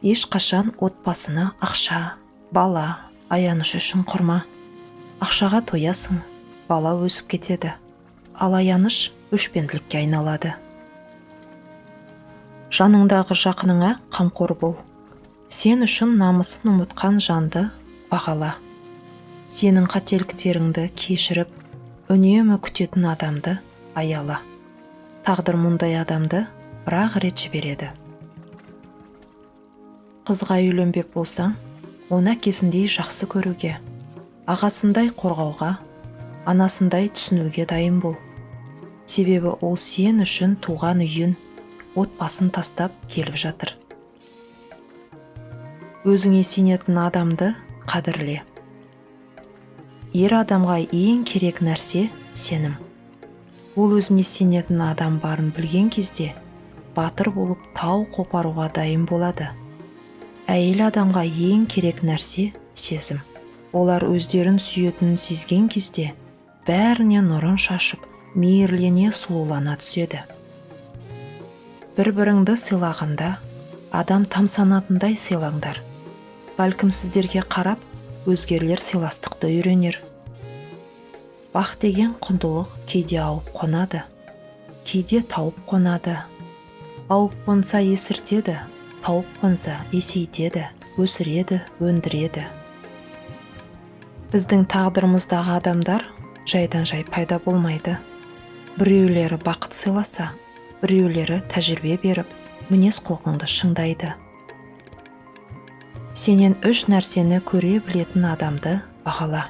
Ешқашан отбасына ақша, бала, аяныш үшін құрма. Ақшаға тоясың, бала өсіп кетеді, ал аяныш өшпенділікке айналады. Жаныңдағы жақыныңа қамқор бол. Сен үшін намысын ұмытқан жанды бағала. Сенің қателіктеріңді кешіріп, үнемі күтетін адамды аяла. Тағдыр мұндай адамды бір-ақ рет жібереді. Қызға үйленбек болсаң, оны әкесіндей жақсы көруге, ағасындай қорғауға, анасындай түсінуге дайын бол. Себебі ол сен үшін туған үйін, отбасын тастап келіп жатыр. Өзіңе сенетін адамды қадірле. Ер адамға ең керек нәрсе сенім. Ол өзіне сенетін адам барын білген кезде, батыр болып тау қопаруға дайын болады. Әйел адамға ең керек нәрсе сезім. Олар өздерін сүйетінін сезген кезде, бәріне нұрын шашып, мейірлене сұлулана түседі. Бір-біріңді сыйлағанда, адам тамсанатындай сыйлаңдар. Бәлкім сіздерге қарап, өзгелер сыйластықты үйренер. Бақ деген құндылық кейде ауып қонады, кейде тауып қонады. Ауып қонса есіртеді, тауып қонса есейтеді, өсіреді, өндіреді. Біздің тағдырымыздағы адамдар жайдан-жай пайда болмайды. Біреулері бақыт сыйласа, біреулері тәжірибе беріп, мінез құлқыңды шыңдайды. Сенен үш нәрсені көре білетін адамды бағала.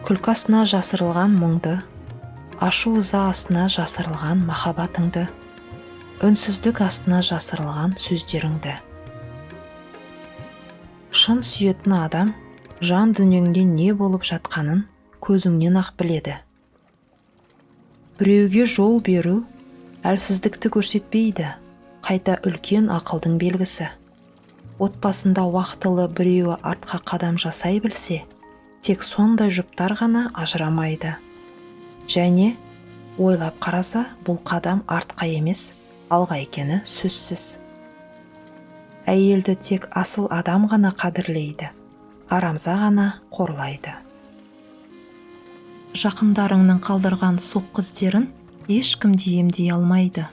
Күлкі астына жасырылған мұңды, ашу-ыза астына жасырылған махаббатыңды, үнсіздік астына жасырылған сөздеріңді. Шын сүйетін адам жан дүниеңде не болып жатқанын көзіңнен ақ біледі. Біреуге жол беру әлсіздікті көрсетпейді, қайта үлкен ақылдың белгісі. Отбасында уақытылы біреуі артқа қадам жасай білсе, тек сондай жұптар ғана ажырамайды. Және ойлап қараса, бұл қадам артқа емес, алға екені сөзсіз. Әйелді тек асыл адам ғана қадірлейді, арамза ғана қорлайды. Жақындарыңның қалдырған соққы іздерін ешкім де емдей алмайды.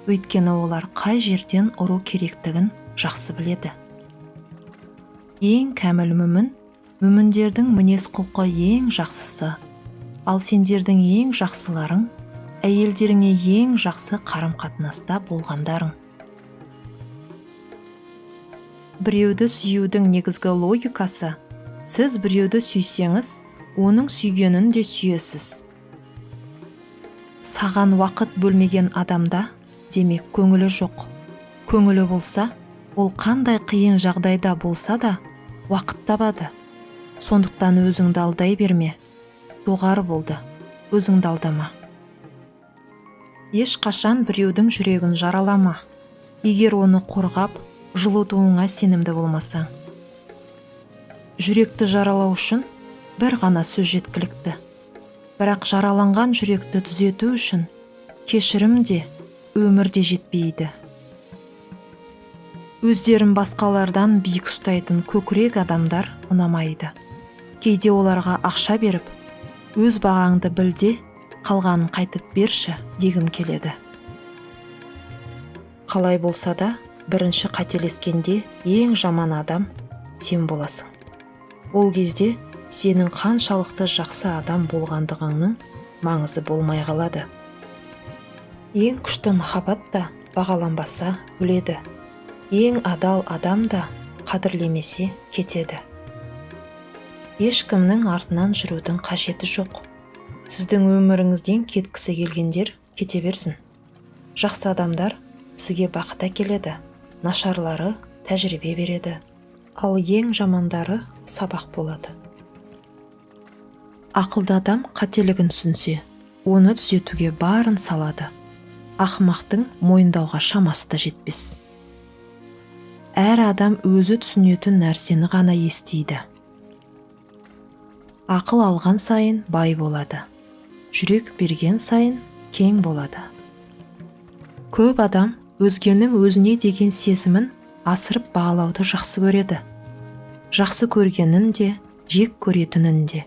Өйткені олар қай жерден ұру керектігін жақсы біледі. Ең кәміл мүміндердің мінез құлқы ең жақсысы, ал сендердің ең жақсыларың әйелдеріңе ең жақсы қарым-қатынаста болғандарың. Біреуді сүюдің негізгі логикасы, сіз біреуді сүйсеңіз, оның сүйгенін де сүйесіз. Саған уақыт бөлмеген адамда, демек көңілі жоқ. Көңілі болса, ол қандай қиын жағдайда болса да, уақыт табады. Сондықтан өзіңді алдай берме. Доғар болды, өзіңді алдама. Ешқашан біреудің жүрегін жаралама. Егер оны қорғап, жылытуыңа сенімді болмасаң. Жүректі жаралау үшін бір ғана сөз жеткілікті. Бірақ жараланған жүректі түзету үшін кешірім де, өмір де жетпейді. Өздерін басқалардан биік ұстайтын көкірек адамдар ұнамайды. Кейде оларға ақша беріп, өз бағаңды білде, қалғанын қайтып берші дегім келеді. Қалай болса да, бірінші қателескенде ең жаман адам сен боласың. Ол кезде сенің қаншалықты жақсы адам болғандығыңның маңызы болмай қалады. Ең күшті махаббат та бағаланбаса өледі. Ең адал адам да қадірлемесе кетеді. Ешкімнің артынан жүрудің қажеті жоқ. Сіздің өміріңізден кеткісі келгендер кете берсін. Жақсы адамдар сізге бақыт әкеледі, нашарлары тәжірибе береді, ал ең жамандары сабақ болады. Ақылды адам қателігін түсінсе, оны түзетуге барын салады. Ақымақтың мойындауға шамасы да жетпес. Әр адам өзі түсінетін нәрсені ғана естиді. Ақыл алған сайын бай болады. Жүрек берген сайын кең болады. Көп адам өзгенің өзіне деген сезімін асырып бағалауды жақсы көреді. Жақсы көргенін де, жек көретінін де.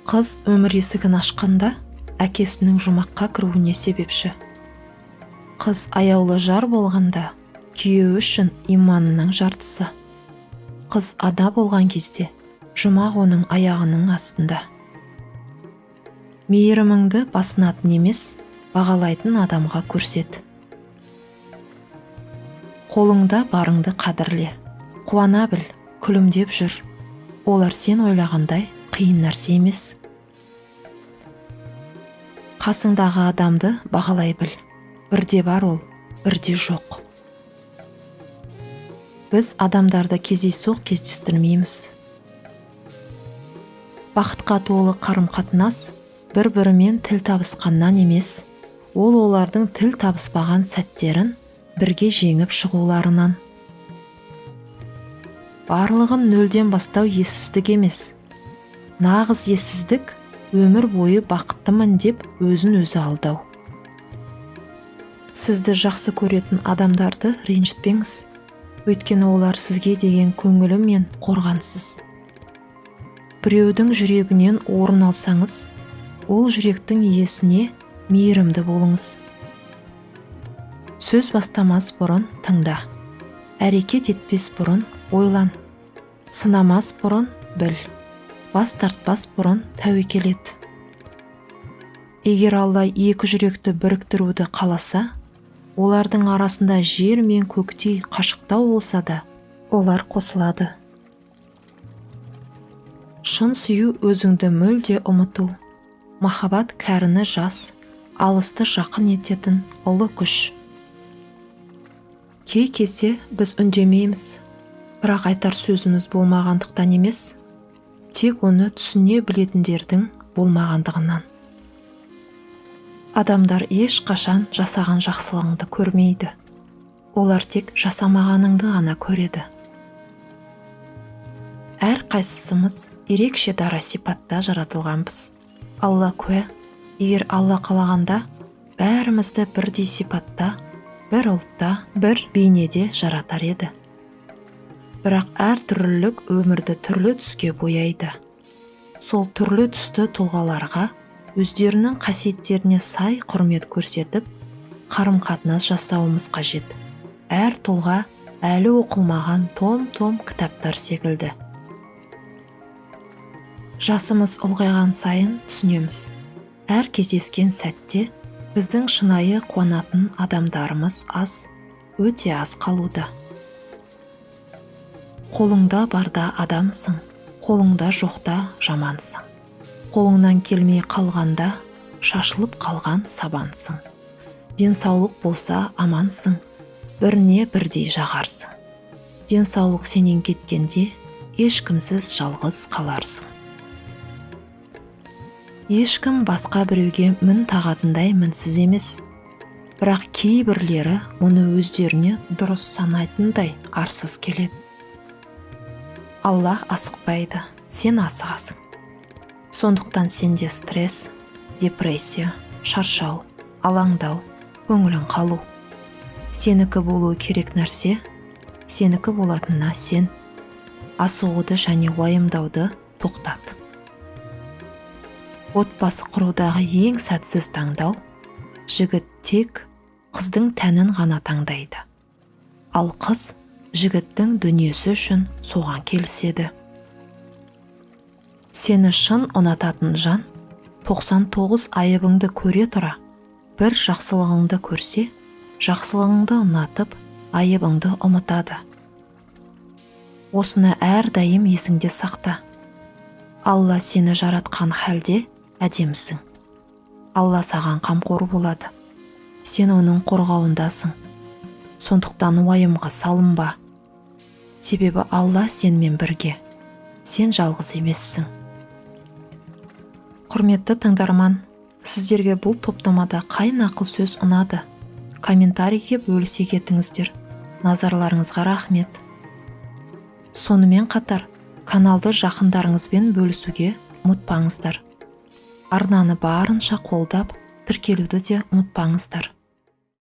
Қыз өмір есігін ашқанда әкесінің жұмаққа кіруіне себепші. Қыз аяулы жар болғанда күйеуі үшін иманының жартысы. Қыз ана болған кезде жұмақ оның аяғының астында. Мейіріміңді басынатын емес, бағалайтын адамға көрсет. Қолыңда барыңды қадірле, қуана біл, күлімдеп жүр. Олар сен ойлағандай қиын нәрсе емес. Қасыңдағы адамды бағалай біл. Бірде бар ол, бірде жоқ. Біз адамдарды кездейсоқ кездестірмейміз. Бақытқа толы қарым-қатынас бір-бірімен тіл табысқаннан емес, ол олардың тіл табыспаған сәттерін бірге жеңіп шығуларынан. Барлығын нөлден бастау ессіздік емес. Нағыз ессіздік өмір бойы бақыттымын деп өзін өзі алдау. Сізді жақсы көретін адамдарды ренжітпеңіз, өйткені олар сізге деген көңілі мен қорғансыз. Біреудің жүрегінен орын алсаңыз, ол жүректің иесіне мейірімді болыңыз. Сөз бастамас бұрын тыңда, әрекет етпес бұрын ойлан, сынамас бұрын біл, бас тартпас бұрын тәуекел ет. Егер Алла екі жүректі біріктіруді қаласа, олардың арасында жер мен көктей қашықтау болса да, олар қосылады. Шын сүю өзіңді мүлде ұмыту. Махаббат кәріні жас, алысты жақын ететін ұлы күш. Кей кезде біз үндемейміз, бірақ айтар сөзіміз болмағандықтан емес, тек оны түсіне білетіндердің болмағандығынан. Адамдар ешқашан жасаған жақсылығыңды көрмейді. Олар тек жасамағаныңды ғана көреді. Әр қайсысымыз ерекше дара сипатта жаратылғанбыз. Алла куә, егер Алла қалағанда, бәрімізді бірдей сипатта, бір ұлтта, бір бейнеде жаратар еді. Бірақ әр түрлілік өмірді түрлі түске бояйды. Сол түрлі түсті тұлғаларға өздерінің қасиеттеріне сай құрмет көрсетіп, қарым-қатынас жасауымыз қажет. Әр тұлға әлі оқылмаған том-том кітаптар секілді. Жасымыз ұлғайған сайын түсінеміз. Әр кездескен сәтте біздің шынайы қуанатын адамдарымыз аз, өте аз қалуда. Қолыңда барда адамсың, қолыңда жоқта жамансың. Қолыңнан келмей қалғанда шашылып қалған сабансың. Денсаулық болса амансың, біріне бірдей жағарсың. Денсаулық сенен кеткенде ешкімсіз жалғыз қаларсың. Ешкім басқа біреуге мін тағатындай мінсіз емес, бірақ кейбірлері оны өздеріне дұрыс санайтындай арсыз келеді. Алла асықпайды, сен асығасың. Сондықтан сенде стресс, депрессия, шаршау, алаңдау, көңілің қалу. Сенікі болуы керек нәрсе, сенікі болатынына сен. Асығуды және уайымдауды тоқтат. Отбасы құрудағы ең сәтсіз таңдау, жігіт тек қыздың тәнін ғана таңдайды. Ал қыз жігіттің дүниесі үшін соған келіседі. Сені шын ұнататын жан 99 айыбыңды көре тұра, бір жақсылығыңды көрсе, жақсылығыңды ұнатып, айыбыңды ұмытады. Осыны әрдайым есіңде сақта. Алла сені жаратқан халде әдемісің. Алла саған қамқор болады. Сен оның қорғауындасың. Сондықтан уайымға салынба. Себебі Алла сенмен бірге. Сен жалғыз емессің. Құрметті тыңдарман, сіздерге бұл топтамада қай нақыл сөз ұнады? Комментарийге бөлісе кетіңіздер. Назарларыңызға рахмет. Сонымен қатар, каналды жақындарыңызбен бөлісуге ұмытпаңыздар. Арнаны барынша қолдап, тіркелуді де ұмытпаңыздар.